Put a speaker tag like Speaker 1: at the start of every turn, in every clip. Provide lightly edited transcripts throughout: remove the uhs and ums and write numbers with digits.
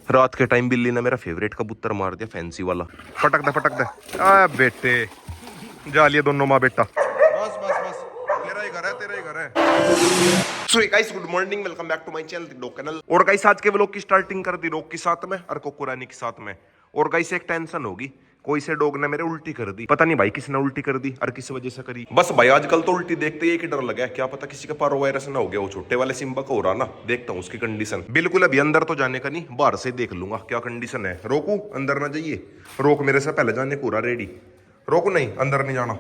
Speaker 1: रात के टाइम बिल्ली ने मेरा फेवरेट कबूतर मार दिया, फैंसी वाला। फटक दे आ बेटे, जा लिए दोनों माँ बेटा। बस बस बस, तेरा ही घर है, तेरा ही घर है। So guys, good morning, welcome back to my channel dog kennel. और गाइस आज के व्लॉग की स्टार्टिंग कर दी डॉग के साथ में और कोको रानी के साथ में। और गाइस एक टेंशन होगी, कोई से डॉग ने मेरे उल्टी कर दी, पता नहीं भाई किसने उल्टी कर दी और किस वजह से करी। बस भाई आजकल तो उल्टी देखते ही एक डर लगा है, क्या पता किसी का पारो वायरस ना हो गया। वो छोटे वाले सिम्बा का हो रहा ना, देखता हूँ उसकी कंडीशन। बिल्कुल अभी अंदर तो जाने का नहीं, बाहर से देख लूंगा क्या कंडीशन है। रोकू, अंदर ना जाइए, रोक मेरे से पहले जाने पूरा रेडी। रोकू नहीं, अंदर नहीं जाना,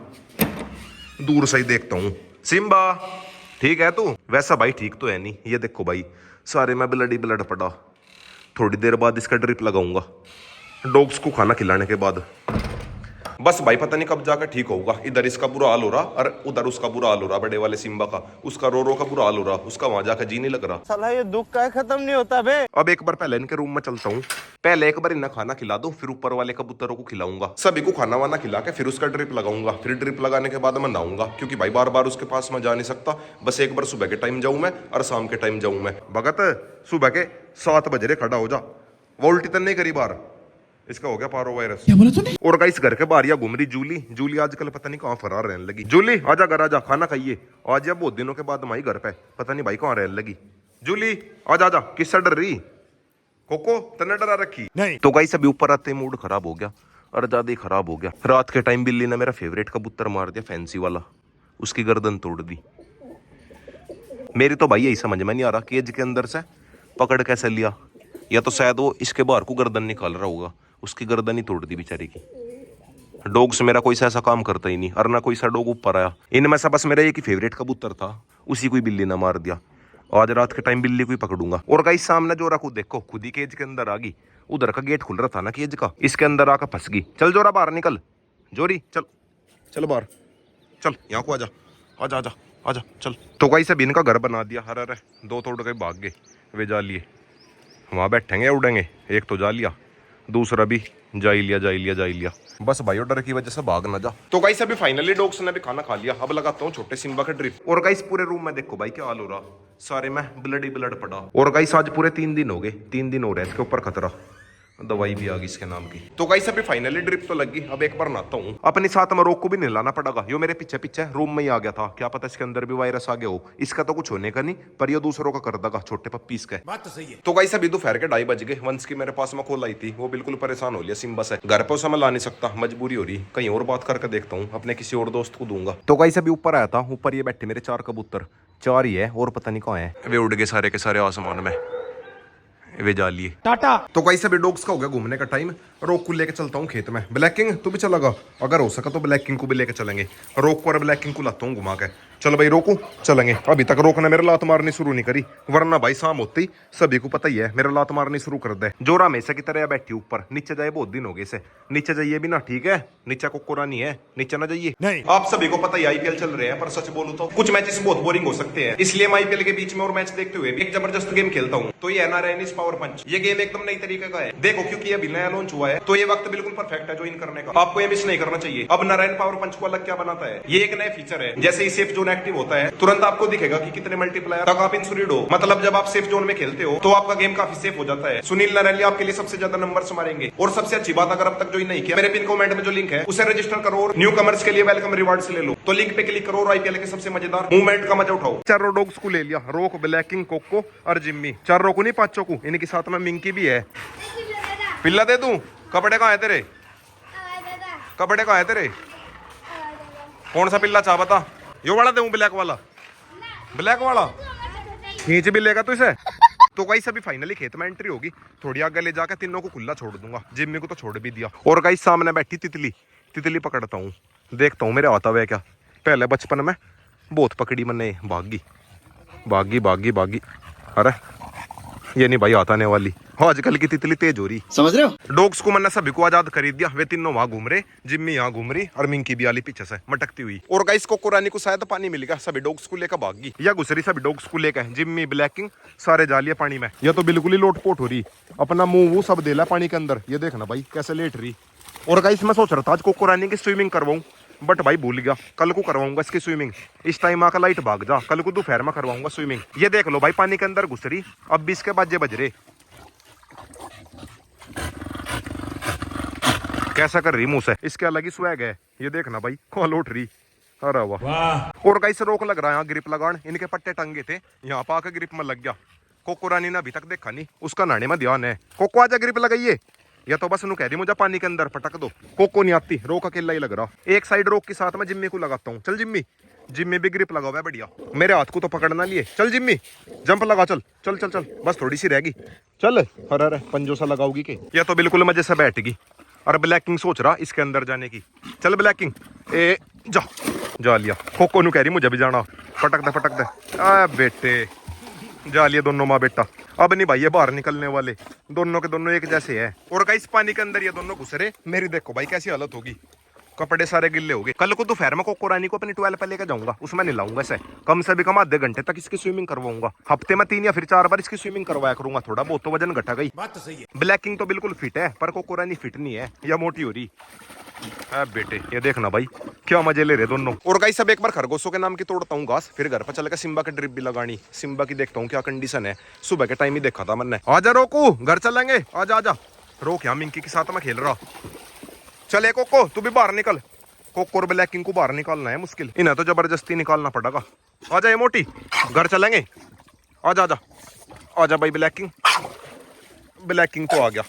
Speaker 1: दूर से ही देखता हूँ। सिम्बा ठीक है तू? वैसा भाई ठीक तो है नहीं, ये देखो भाई सारे में ब्लड ही ब्लड पड़ा। थोड़ी देर बाद इसका ड्रिप लगाऊंगा डॉग्स को खाना खिलाने के बाद। बस भाई पता नहीं कब जाकर ठीक होगा। इधर इसका बुरा हाल हो रहा और उधर उसका बुरा हाल हो रहा, बड़े वाले सिम्बा का। उसका रो रो का बुरा हाल हो रहा, उसका वहां जाकर जी नहीं लग रहा।
Speaker 2: साला ये दुख का खत्म नहीं होता बे।
Speaker 1: अब एक बार पहले इनके रूम में चलता हूँ, पहले एक बार इन्हें खाना खिला दूं, फिर ऊपर वाले कबूतरों को खिलाऊंगा। सभी को खाना वाना खिला के फिर उसका ड्रिप लगाऊंगा। फिर ड्रिप लगाने के बाद मैं नहाऊंगा, क्योंकि भाई बार बार उसके पास मैं जा नहीं सकता। बस एक बार सुबह के टाइम जाऊं मैं और शाम के टाइम जाऊं मैं। भगत सुबह के 7 बजे खड़ा हो जा, वो उल्टी तो नहीं करी बार, इसका हो गया पारो वायरस। क्या बोला तूने? और गाइस घर के बाहर या घूम रही जूली। जूली आजकल पता नहीं कहाँ फरार रहने लगी। जूली आजा घर आजा, खाना खाइए। आज या बहुत दिनों के बाद हमारी घर पे, पता नहीं भाई कहाँ रहने लगी। जूली आजा आजा, किससे डर रही? कोको तने डरा रखी नहीं। तो गाइस अभी ऊपर आते मूड खराब हो गया और ज्यादा ही खराब हो गया। रात के टाइम बिल्ली ने मेरा फेवरेट कबूतर मार दिया, फैंसी वाला। उसकी गर्दन तोड़ दी। मेरी तो भाई यही समझ में नहीं आ रहा, केज के अंदर से पकड़ कैसे लिया, या तो शायद वो इसके बाहर को गर्दन निकाल रहा होगा, उसकी गर्दन ही तोड़ दी बेचारे की। डॉग से मेरा कोई सा ऐसा काम करता ही नहीं, और ना कोई सा डॉग ऊपर आया। इनमें से बस मेरा एक ही फेवरेट कबूतर था, उसी को बिल्ली ने मार दिया। आज रात के टाइम बिल्ली को ही पकड़ूंगा। और गाइस सामने जोरा को देखो, खुद ही केज के अंदर आ गई। उधर का गेट खुल रहा था ना केज का, इसके अंदर आकर फंस गई। चल जोरा बाहर निकल, जोरी चल चल बाहर चल, यहाँ को आजा आजा आजा आजा चल। तो गाइस अब इनका घर बना दिया। हर अरे 2 तोड़ के भाग गए वे, जा लिए। वहां बैठेंगे उड़ेंगे, एक तो जा लिया, दूसरा भी जा ही लिया। बस भाई डर की वजह से भाग ना जा। तो गाइस अभी फाइनली डॉग्स ने भी खाना खा लिया। अब लगाता हूँ छोटे सिम्बा का ड्रिप। और गाइस पूरे रूम में देखो भाई क्या हाल हो रहा, सारे में ब्लड ही ब्लड पड़ा। और गाइस आज पूरे 3 दिन हो गए, 3 दिन हो रहे हैं इसके ऊपर खतरा। दवाई भी आ गई इसके नाम की। तो गाइस अभी फाइनली ड्रिप तो लगी। अब एक बार नहाता हूँ। अपने साथ में रोक को भी नहलाना पड़ेगा, यो मेरे पीछे पीछे रूम में ही आ गया था। क्या पता इसके अंदर भी वायरस आ गया हो। इसका तो कुछ होने का नहीं, पर ये दूसरों का कर देगा, छोटे पप्पीज का। बात तो सही है। तो गाइस अभी दोपहर के 2:30 बज गए। वंश की मेरे पास में कॉल आई थी, वो बिल्कुल परेशान हो लिया सिम्बा से। घर पे उसे मैं ला नहीं सकता, मजबूरी हो रही। कहीं और बात करके देखता हूँ, अपने किसी और दोस्त को दूंगा। तो गाइस अभी ऊपर आया था, ऊपर ये बैठे मेरे 4 कबूतर, 4 ही है और पता नहीं कहाँ है। वे उड़ गए सारे के सारे आसमान में, वे जा लिए टाटा। तो गाइस अभी डॉग्स का हो गया घूमने का टाइम। रोक को लेके चलता हूँ खेत में। ब्लैक किंग तू भी चलेगा? अगर हो सका तो ब्लैक किंग को भी लेके चलेंगे। रोक को और ब्लैक किंग को लाता हूँ घुमा के। चल भाई रोकू चलेंगे। अभी तक रोक ने मेरे लात मारनी शुरू नहीं करी, वरना भाई शाम होती ही सभी को पता ही है मेरे लात मारनी शुरू कर दे। जोरा हमेशा की तरह बैठी ऊपर, नीचे जाए बहुत दिन हो गए से। नीचे जाइए भी ना, ठीक है? नीचे कोको रानी है, नीचे ना जाइए। नहीं, आप सभी को पता ही आईपीएल चल रहे हैं, पर सच बोलूं तो कुछ मैचेस बहुत बोरिंग हो सकते हैं। इसलिए मैं आईपीएल के बीच में और मैच देखते हुए एक जबरदस्त गेम खेलता हूँ। तो ये एनआरएनएस पावर पंच, ये गेम एकदम नई तरीके का है। देखो क्योंकि ये अभी नया लॉन्च हुआ है, तो ये वक्त बिल्कुल परफेक्ट है ज्वाइन करने का। आपको ये मिस नहीं करना चाहिए। अब नारायण पावर पंच को अलग क्या बनाता है, ये एक नया फीचर है। जैसे ही सेफ जोन एक्टिव होता है, तुरंत आपको दिखेगा कि कितने मल्टीप्लायर तक आप इंसुरिड हो। मतलब जब आप सेफ जोन में खेलते हो तो आपका गेम काफी सेफ हो जाता है। सुनील नारायण आपके लिए सबसे ज्यादा नंबर्स मारेंगे। और सबसे अच्छी बात, अगर अब तक ज्वाइन नहीं किया, मेरे पिन कमेंट में जो लिंक है उसे रजिस्टर करो और न्यू कमर्स के लिए वेलकम रिवार्ड्स ले लो। तो लिंक पे क्लिक करो और आईपीएल के सबसे मजेदार मूवमेंट का मजा उठाओ। 4 डॉग्स को ले लिया, रोक, ब्लैक किंग, कोको और जिम्मी। 4 को नहीं 5 को, इनके साथ में मिंकी भी है। पिल्ला दे दूं? कपड़े कहाँ है तेरे? कपड़े कहाँ है तेरे? कौन सा पिल्ला चाह बता? यो वाला दूं? ब्लैक वाला? ब्लैक वाला खींच भी लेगा तो इसे। तो गाइस अभी फाइनली खेत में एंट्री होगी। थोड़ी आगे ले जाकर तीनों को खुला छोड़ दूंगा। जिम्मी को तो छोड़ भी दिया। और गाइस सामने बैठी तितली, तितली पकड़ता हूँ, देखता हूँ मेरे आता हुआ क्या। पहले बचपन में बहुत पकड़ी मैंने, भागी। अरे ये नहीं भाई आता ने वाली। आजकल की तितली तेज हो रही, समझ रहे हो? डॉग्स को मैंने सभी को आजाद खरीद दिया। वे तीनों वहां घूम रहे, जिम्मी यहाँ घूम रही और मिंकी भी आली पीछे से मटकती हुई। और गाइस कोको रानी को शायद पानी मिल गया, सभी डॉग्स को लेकर भागी या घुसरी। सभी डॉग्स को लेकर जिम्मी, ब्लैक किंग सारे जा लिए पानी में। यह तो बिल्कुल ही लोटपोट हो रही, अपना मुंह वो सब देला पानी के अंदर। ये देखना भाई कैसे लेट रही। और गाइस मैं सोच रहा था आज कोको रानी की स्विमिंग करवाऊं, बट भाई भूल गया। कल को करवाऊंगा इसकी स्विमिंग। इस टाइम आकर लाइट भाग जा, कल को दोपहर में करवाऊंगा स्विमिंग। ये देख लो भाई पानी के अंदर घुस रही। अब 20 के बाजे बज रहे। कैसा कर रही मुंह से, इसके अलग ही स्वैग है। ये देखना भाई कॉल उठ रही। अरे वाह। और गाइस रोक लग रहा है यहाँ ग्रिप लगान, इनके पट्टे टंगे थे यहाँ पाकर ग्रिप में लग गया। कोको रानी ने अभी तक देखा नहीं, उसका नाने में ध्यान है। कोको आजा ग्रिप लगाइए, या तो बस नू कह दी मुझे पानी के अंदर पटक दो। कोको नहीं आती, रोक अकेला ही लग रहा। एक साइड रोक के साथ में जिम्मी को लगाता हूँ। चल जिम्मी, जिम्मी भी ग्रिप लगा हुआ है बढ़िया। मेरे हाथ को तो पकड़ना लिए। चल जिम्मी जंप लगा, चल चल चल चल, बस थोड़ी सी रहेगी। चल अरे पंजो सा लगाओगी के, या तो बिल्कुल मजे से बैठगी। और ब्लैकिंग सोच रहा इसके अंदर जाने की। चल ब्लैकिंग ए जा, जा लिया। कोको नु कह रही मुझे भी जाना, पटक दे आ बेटे, जा लिया दोनों माँ बेटा। अब नहीं भाई ये बाहर निकलने वाले, दोनों के दोनों एक जैसे है। और गाइस पानी के अंदर ये दोनों घुस रहे। मेरी देखो भाई कैसी हालत होगी, कपड़े सारे गिल्ले हो गए। कल को दोपहर में कोको रानी को अपनी ट्वेल्व पे लेकर जाऊंगा, उसमें नहीं लाऊंगा इसे। कम से भी कम आधे घंटे तक इसकी स्विमिंग करवाऊंगा। हफ्ते में 3 या फिर 4 बार इसकी स्विमिंग करवाया करूंगा। थोड़ा बहुत तो वजन घटा गई। बात तो सही है। ब्लैकिंग तो बिल्कुल फिट है, पर कोको रानी फिट नहीं है, या मोटी हो रही। बेटे ये देखना भाई क्या मजे ले रहे दोनों। और गाइस सब एक बार खरगोशों के नाम की तोड़ता हूँ घास, फिर घर पर चलेगा सिम्बा की ड्रिप भी लगानी। सिम्बा की देखता हूँ क्या कंडीशन है, सुबह के टाइम ही देखा था मैंने। आजा रोकू, घर चलेंगे, आजा आजा। रोक यहाँ मिंकी के साथ में खेल रहा। चले कोको तू भी बाहर निकल। कोको और ब्लैकिंग को बाहर निकालना है मुश्किल, इन्हें तो जबरदस्ती निकालना पड़ेगा। आजा ये मोटी, घर चलेंगे, आजा आजा आजा भाई। ब्लैकिंग ब्लैकिंग तो आ गया।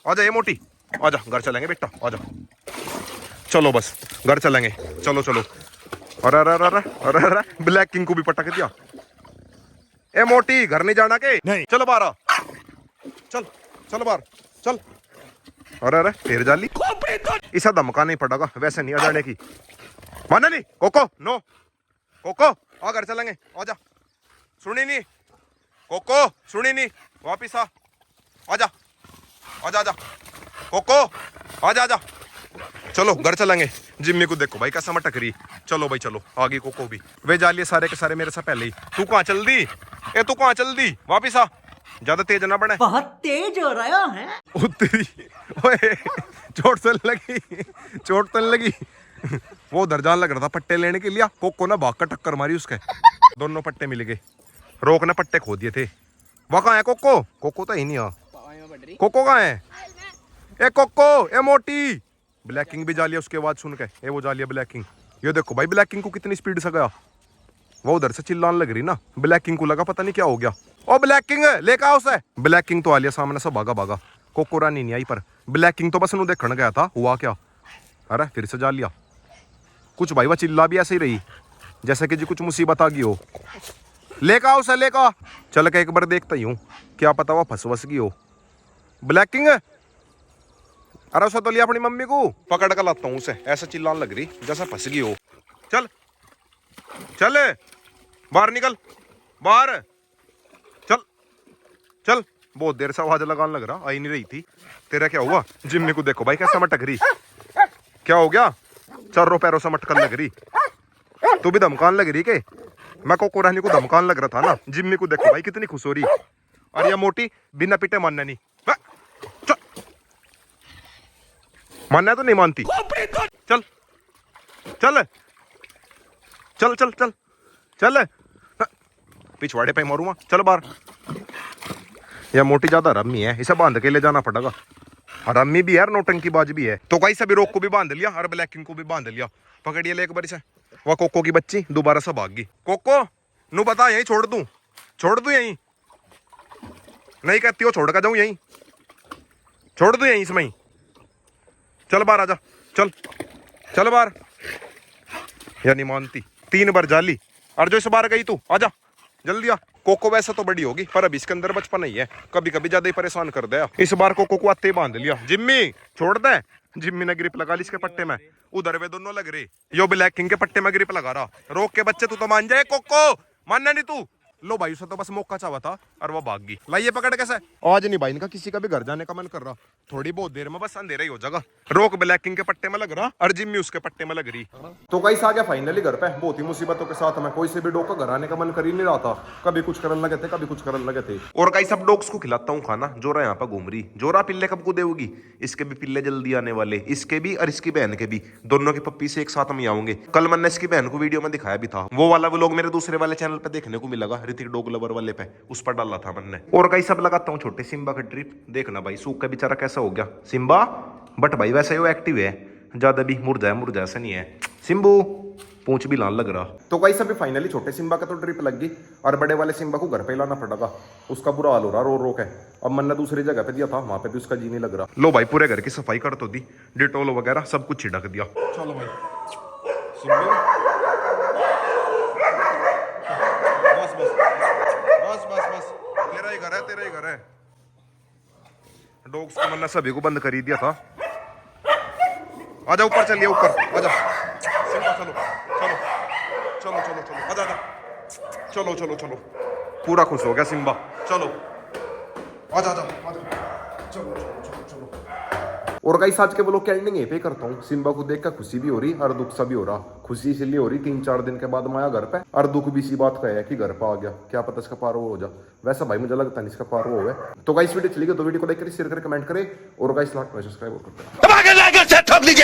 Speaker 1: आजा ये मोटी, आजा घर चलेंगे बेटा, आजा। चलो बस घर चलेंगे, चलो चलो। अरे अरे अरे अरे अरे ब्लैकिंग को भी पटक दिया। ए मोटी घर नहीं जाना के, नहीं चलो बाहर आ, चल चलो बाहर चल। अरे अरे फिर जाली, इसे धमका नहीं पड़ेगा, वैसे नहीं आ जाने की। माना नहीं कोको, नो कोको आ घर चलेंगे, आजा। सुनी नहीं कोको, सुनी नहीं, वापिस आ, आजा आजा आजा कोको, आजा आजा। चलो घर चलेंगे। जिम्मी को देखो भाई कैसा मटक रही। चलो भाई चलो, आगे कोको भी। वे जालिए सारे के सारे मेरे से पहले ही। तू कहाँ चल दी, ए तू कहाँ चल दी, वापिस आ, ज्यादा तेज ना बने।
Speaker 3: बहुत तेज हो रहा है।
Speaker 1: ओए चोट तो लगी, चोट तो लगी। वो उधर जान लग रहा था पट्टे लेने के लिए, कोको ने भाग कर टक्कर मारी उसके, दोनों पट्टे मिल गए। रोक ने पट्टे खो दिए थे। वह कहाँ है कोको, कोको तो ही नहीं आ। कोको कहाँ है, ए कोको ए मोटी। ब्लैकिंग भी जा लिया उसके बाद सुन के, ए वो जा लिया ब्लैकिंग। ये देखो भाई ब्लैकिंग को कितनी स्पीड से गया, वो उधर से चिल्लाने लग रही ना। ब्लैकिंग को लगा पता नहीं क्या हो गया। ओ ब्लैकिंग लेकर आओ उसे। ब्लैकिंग तो आ लिया सामने से, भागा भागा। कोको रानी नहीं आई, पर ब्लैकिंग तो बस उन्हें देखने गया था। हुआ क्या, अरे फिर से जा लिया कुछ भाई। वह चिल्ला भी ऐसे ही रही जैसे कि जी कुछ मुसीबत आ गई हो। लेकर आओ उसे, लेकर चल के एक बार देखता ही हूँ, क्या पता वह फंस गई हो। ब्लैकिंग अरे उसे तो लिया अपनी मम्मी को, पकड़ कर लाता हूँ उसे। ऐसा चिल्लाने लग रही जैसा फंस गई हो। चल चल बाहर निकल, बाहर चल चल। बहुत देर से आवाज लगाने लग रहा, आई नहीं रही थी। तेरा क्या हुआ, जिम्मी को देखो भाई कैसा मटक रही। क्या हो गया, चारों पैरों से मटकन लग रही। तू भी धमकान लग रही के, मैं कोको रानी को धमकान लग रहा था ना। जिम्मी को देखो भाई कितनी खुश हो रही। और ये मोटी बिना पिटे मानना नहीं, मानना तो नहीं मानती। चल चल चल चल चल चल, पिछवाड़े पे मारूंगा, चल बाहर। यह मोटी ज्यादा रम्मी है, इसे बांध के ले जाना पड़ेगा। रम्मी भी है, नौटंकी बाज भी है। तो कहीं सभी रोक को भी बांध लिया और ब्लैकिंग को भी बांध लिया। पकड़िए ले एक बार इसे। वह कोको की बच्ची दोबारा से भाग गई। कोको नू बता यहीं छोड़ दूं यहीं, नहीं कहती हो छोड़ कर जाऊं यहीं, छोड़ दूं यहीं इसमें ही। चल बाहर आजा, चल चल बाहर। या नहीं मानती, 3 बार जाली। और जो इस बार गई तू, आजा जल्दी आ। कोको वैसे तो बड़ी होगी, पर अभी इसके अंदर बचपन नहीं है, कभी कभी ज्यादा ही परेशान कर दिया। इस बार कोको को आते ही बांध लिया। जिम्मी छोड़ दे। जिम्मी ने ग्रिप लगा ली इसके पट्टे में, उधर वे दोनों लग रहे। यो ब्लैकिंग के पट्टे में ग्रिप लगा रहा। रोक के बच्चे तू तो मान जाए, कोको मानना नहीं तू। लो भाई उसे तो बस मौका चाहा था और वो भाग गई। लाइए पकड़ कैसे। आज नहीं भाई इनका किसी का भी घर जाने का मन कर रहा, थोड़ी बहुत देर में बस अंधेरा ही हो जाएगा। रोक ब्लैकिंग के पट्टे में लग रहा और जिम्मी उसके पट्टे में लग रही। तो गाइस आ गया फाइनली घर पे, बहुत ही मुसीबतों के साथ में। कोई से भी डॉग का घर आने का मन कर ही नहीं रहा था, कभी कुछ करने लगे थे, कभी कुछ करने लगे थे। और गाइस अब डॉग्स को खिलाता हूँ खाना। जोरा यहाँ पर घूम रही। जोरा पिल्ले कब को देगी, इसके भी पिल्ले जल्दी आने वाले, इसके भी और इसकी बहन के भी। दोनों की पप्पी से एक साथ में आऊंगे। कल मैंने इसकी बहन को वीडियो में दिखाया भी था, वो वाला व्लॉग मेरे दूसरे वाले चैनल पे देखने को मिलेगा, ऋतिक डॉग लवर वाले पे, उस पर डाला था मैंने। और गाइस अब लगाता हूँ छोटे सिम्बा का ड्रिप। देखना भाई सूख का बेचारा कैसा हो गया। सिम्बा बट भाई वैसे वो एक्टिव है, ज्यादा भी मुरझाया ऐसा नहीं है। सिम्बू पूंछ भी लान लग रहा। तो गाइस अभी फाइनली छोटे सिम्बा का तो ड्रिप लग गई और बड़े वाले सिम्बा को घर पे लाना पड़ेगा। उसका बुरा हाल हो रहा, रो रो के। अब मैंने दूसरी जगह पे दिया था, वहां पे भी उसका जी नहीं लग रहा। लो भाई पूरे घर की सफाई कर तो दी, डिटोल वगैरह सब कुछ छिड़क दिया। चलो भाई सिम्बू, बस बस बस बस बस, तेरा ही घर है, तेरा ही घर है। डॉग्स को मैंने सभी को बंद कर ही दिया था। आजा ऊपर चलिए, ऊपर आजा सिम्बा, चलो चलो चलो चलो चलो, आजा आजा, चलो चलो चलो। पूरा खुश हो गया सिम्बा, चलो आजा आजा आजा, चलो चलो चलो चलो। और गाइस आज के ब्लॉग की एंडिंग यहीं पे करता हूँ। सिम्बा को देख कर खुशी भी हो रही और दुख सा भी हो रहा। खुशी इसलिए हो रही 3-4 दिन के बाद मैं आया घर पे, और दुख भी इसी बात का है कि घर पे आ गया, क्या पता इसका पार हो जा। वैसा भाई मुझे लगता नहीं इसका पार हो है। तो गाइस वीडियो चली गई तो वीडियो को लाइक करें, शेयर करें, कमेंट करें, और गाइस लाइक सब्सक्राइब कर देना।